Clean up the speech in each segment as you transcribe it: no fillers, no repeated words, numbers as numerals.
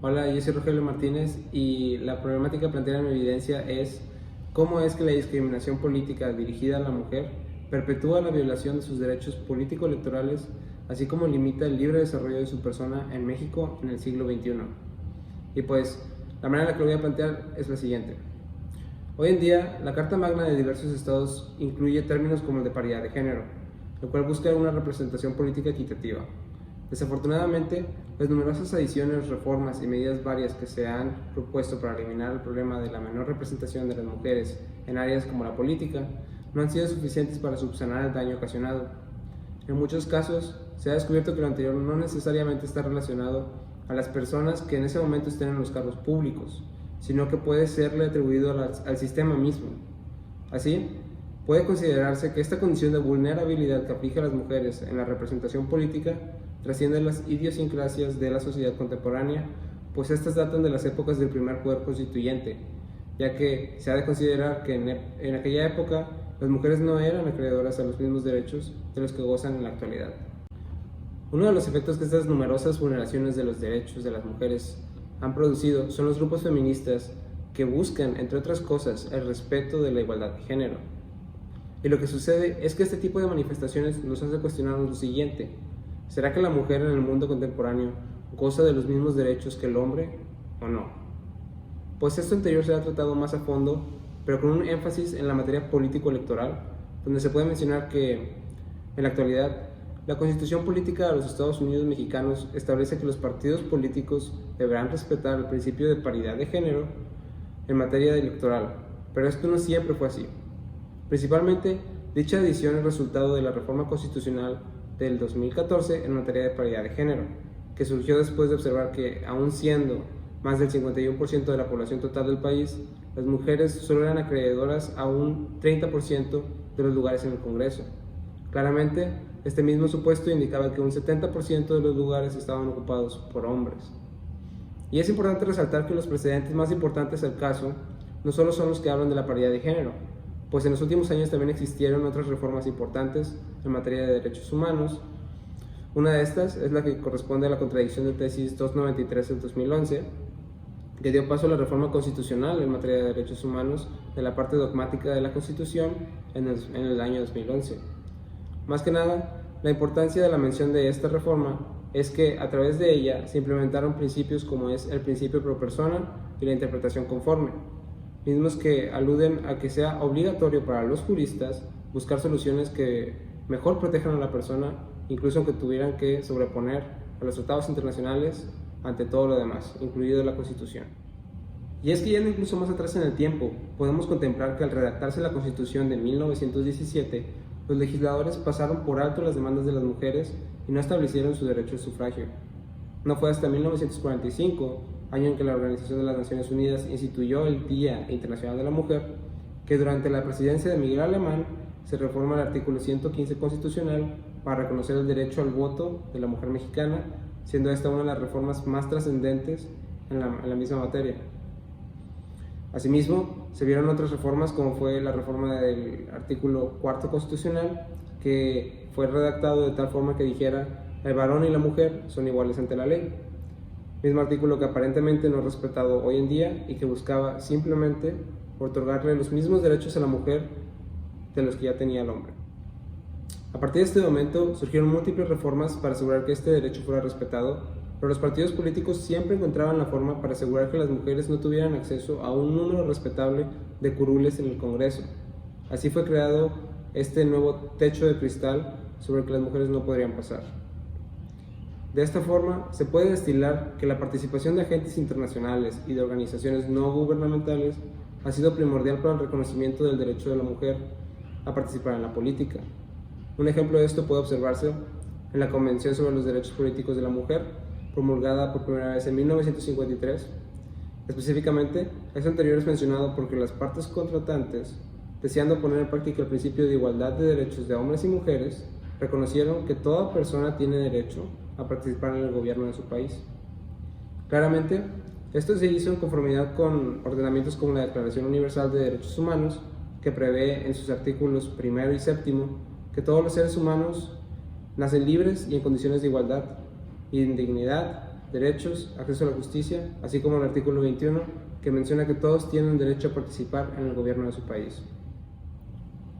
Hola, yo soy Rogelio Martínez y la problemática planteada en evidencia es cómo es que la discriminación política dirigida a la mujer perpetúa la violación de sus derechos político-electorales, así como limita el libre desarrollo de su persona en México en el siglo XXI. Y pues, la manera en la que lo voy a plantear es la siguiente. Hoy en día, la Carta Magna de diversos estados incluye términos como el de paridad de género, lo cual busca una representación política equitativa. Desafortunadamente, las numerosas adiciones, reformas y medidas varias que se han propuesto para eliminar el problema de la menor representación de las mujeres en áreas como la política no han sido suficientes para subsanar el daño ocasionado. En muchos casos, se ha descubierto que lo anterior no necesariamente está relacionado a las personas que en ese momento estén en los cargos públicos, sino que puede serle atribuido al sistema mismo. Así, puede considerarse que esta condición de vulnerabilidad que aflige a las mujeres en la representación política trasciende las idiosincrasias de la sociedad contemporánea, pues estas datan de las épocas del primer poder constituyente, ya que se ha de considerar que en aquella época las mujeres no eran acreedoras a los mismos derechos de los que gozan en la actualidad. Uno de los efectos que estas numerosas vulneraciones de los derechos de las mujeres han producido son los grupos feministas que buscan, entre otras cosas, el respeto de la igualdad de género. Y lo que sucede es que este tipo de manifestaciones nos hace cuestionarnos lo siguiente: ¿será que la mujer en el mundo contemporáneo goza de los mismos derechos que el hombre o no? Pues esto anterior se ha tratado más a fondo, pero con un énfasis en la materia político-electoral, donde se puede mencionar que, en la actualidad, la Constitución Política de los Estados Unidos Mexicanos establece que los partidos políticos deberán respetar el principio de paridad de género en materia electoral, pero esto no siempre fue así. Principalmente, dicha adición es resultado de la reforma constitucional del 2014 en materia de paridad de género, que surgió después de observar que, aun siendo más del 51% de la población total del país, las mujeres solo eran acreedoras a un 30% de los lugares en el Congreso. Claramente, este mismo supuesto indicaba que un 70% de los lugares estaban ocupados por hombres. Y es importante resaltar que los precedentes más importantes del caso no solo son los que hablan de la paridad de género, pues en los últimos años también existieron otras reformas importantes en materia de derechos humanos. Una de estas es la que corresponde a la contradicción de tesis 293 del 2011, que dio paso a la reforma constitucional en materia de derechos humanos de la parte dogmática de la Constitución en el año 2011. Más que nada, la importancia de la mención de esta reforma es que a través de ella se implementaron principios como es el principio pro persona y la interpretación conforme, mismos que aluden a que sea obligatorio para los juristas buscar soluciones que mejor protejan a la persona, incluso aunque tuvieran que sobreponer a los tratados internacionales ante todo lo demás, incluido la Constitución. Y es que yendo incluso más atrás en el tiempo, podemos contemplar que al redactarse la Constitución de 1917, los legisladores pasaron por alto las demandas de las mujeres y no establecieron su derecho al sufragio. No fue hasta 1945, año en que la Organización de las Naciones Unidas instituyó el Día Internacional de la Mujer, que durante la presidencia de Miguel Alemán se reforma el artículo 115 constitucional para reconocer el derecho al voto de la mujer mexicana, siendo esta una de las reformas más trascendentes en la misma materia. Asimismo, se vieron otras reformas como fue la reforma del artículo 4 constitucional, que fue redactado de tal forma que dijera: el varón y la mujer son iguales ante la ley. Mismo artículo que aparentemente no es respetado hoy en día y que buscaba simplemente otorgarle los mismos derechos a la mujer de los que ya tenía el hombre. A partir de este momento surgieron múltiples reformas para asegurar que este derecho fuera respetado, pero los partidos políticos siempre encontraban la forma para asegurar que las mujeres no tuvieran acceso a un número respetable de curules en el Congreso. Así fue creado este nuevo techo de cristal sobre el que las mujeres no podrían pasar. De esta forma, se puede destilar que la participación de agentes internacionales y de organizaciones no gubernamentales ha sido primordial para el reconocimiento del derecho de la mujer a participar en la política. Un ejemplo de esto puede observarse en la Convención sobre los Derechos Políticos de la Mujer, promulgada por primera vez en 1953. Específicamente, esto anterior es mencionado porque las partes contratantes, deseando poner en práctica el principio de igualdad de derechos de hombres y mujeres, reconocieron que toda persona tiene derecho a participar en el gobierno de su país. Claramente, esto se hizo en conformidad con ordenamientos como la Declaración Universal de Derechos Humanos, que prevé en sus artículos 1 y 7 que todos los seres humanos nacen libres y en condiciones de igualdad y de dignidad derechos, acceso a la justicia, así como el artículo 21, que menciona que todos tienen derecho a participar en el gobierno de su país.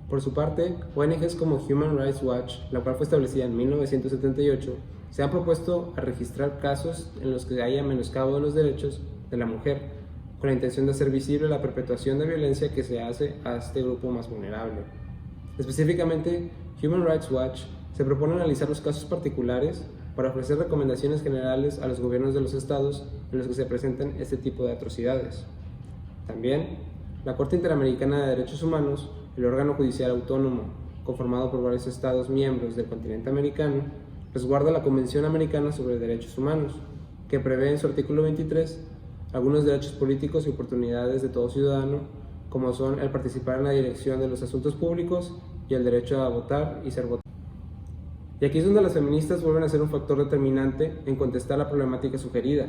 Por su parte, ONGs como Human Rights Watch, la cual fue establecida en 1978, se han propuesto a registrar casos en los que haya menoscabo de los derechos de la mujer, con la intención de hacer visible la perpetuación de violencia que se hace a este grupo más vulnerable. Específicamente, Human Rights Watch se propone analizar los casos particulares para ofrecer recomendaciones generales a los gobiernos de los estados en los que se presenten este tipo de atrocidades. También, la Corte Interamericana de Derechos Humanos, el órgano judicial autónomo conformado por varios estados miembros del continente americano, resguarda la Convención Americana sobre Derechos Humanos, que prevé en su artículo 23 algunos derechos políticos y oportunidades de todo ciudadano, como son el participar en la dirección de los asuntos públicos y el derecho a votar y ser votado. Y aquí es donde las feministas vuelven a ser un factor determinante en contestar la problemática sugerida.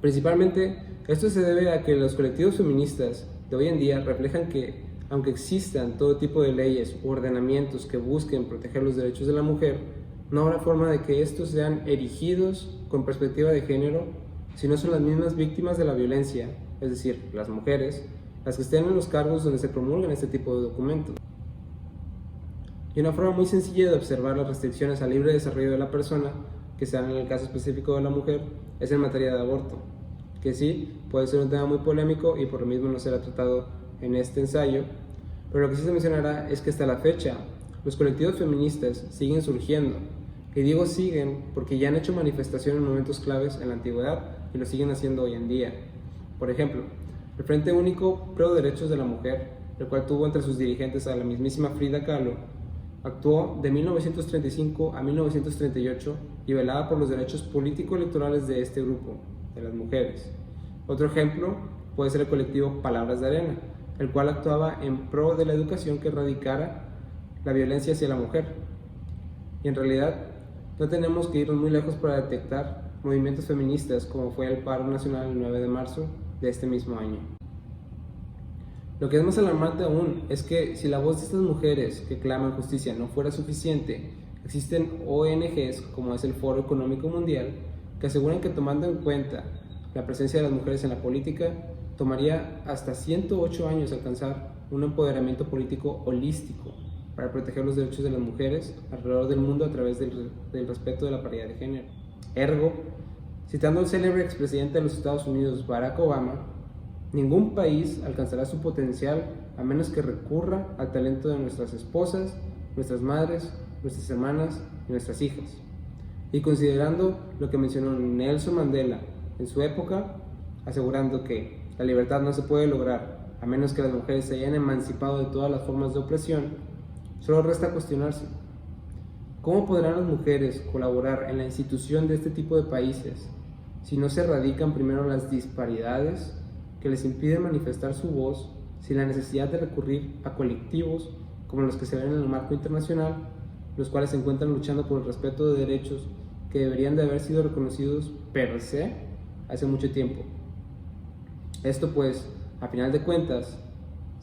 Principalmente, esto se debe a que los colectivos feministas de hoy en día reflejan que, aunque existan todo tipo de leyes u ordenamientos que busquen proteger los derechos de la mujer, no habrá forma de que estos sean erigidos con perspectiva de género si no son las mismas víctimas de la violencia, es decir, las mujeres, las que estén en los cargos donde se promulgan este tipo de documentos. Y una forma muy sencilla de observar las restricciones al libre desarrollo de la persona, que se dan en el caso específico de la mujer, es en materia de aborto, que sí, puede ser un tema muy polémico y por lo mismo no será tratado en este ensayo, pero lo que sí se mencionará es que hasta la fecha, los colectivos feministas siguen surgiendo, y digo siguen porque ya han hecho manifestación en momentos claves en la antigüedad y lo siguen haciendo hoy en día. Por ejemplo, el Frente Único Pro Derechos de la Mujer, el cual tuvo entre sus dirigentes a la mismísima Frida Kahlo, actuó de 1935 a 1938 y velaba por los derechos político-electorales de este grupo, de las mujeres. Otro ejemplo puede ser el colectivo Palabras de Arena, el cual actuaba en pro de la educación que erradicara la violencia hacia la mujer. Y en realidad, no tenemos que irnos muy lejos para detectar movimientos feministas como fue el paro nacional el 9 de marzo de este mismo año. Lo que es más alarmante aún es que si la voz de estas mujeres que claman justicia no fuera suficiente, existen ONGs como es el Foro Económico Mundial que aseguran que tomando en cuenta la presencia de las mujeres en la política, tomaría hasta 108 años alcanzar un empoderamiento político holístico para proteger los derechos de las mujeres alrededor del mundo a través del respeto de la paridad de género. Ergo, citando al célebre expresidente de los Estados Unidos, Barack Obama, ningún país alcanzará su potencial a menos que recurra al talento de nuestras esposas, nuestras madres, nuestras hermanas y nuestras hijas. Y considerando lo que mencionó Nelson Mandela en su época, asegurando que la libertad no se puede lograr a menos que las mujeres se hayan emancipado de todas las formas de opresión, solo resta cuestionarse: ¿cómo podrán las mujeres colaborar en la institución de este tipo de países si no se erradican primero las disparidades que les impiden manifestar su voz, sin la necesidad de recurrir a colectivos como los que se ven en el marco internacional, los cuales se encuentran luchando por el respeto de derechos que deberían de haber sido reconocidos per se hace mucho tiempo? Esto pues, a final de cuentas,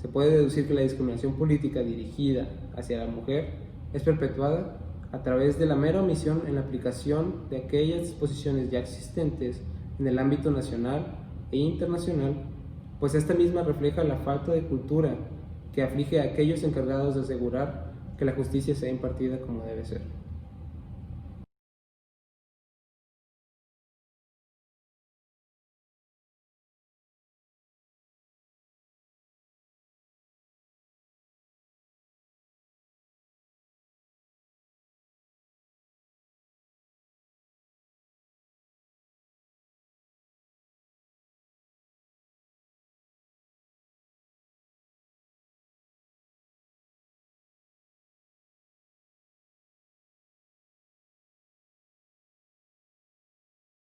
se puede deducir que la discriminación política dirigida hacia la mujer es perpetuada a través de la mera omisión en la aplicación de aquellas disposiciones ya existentes en el ámbito nacional e internacional, pues esta misma refleja la falta de cultura que aflige a aquellos encargados de asegurar que la justicia sea impartida como debe ser.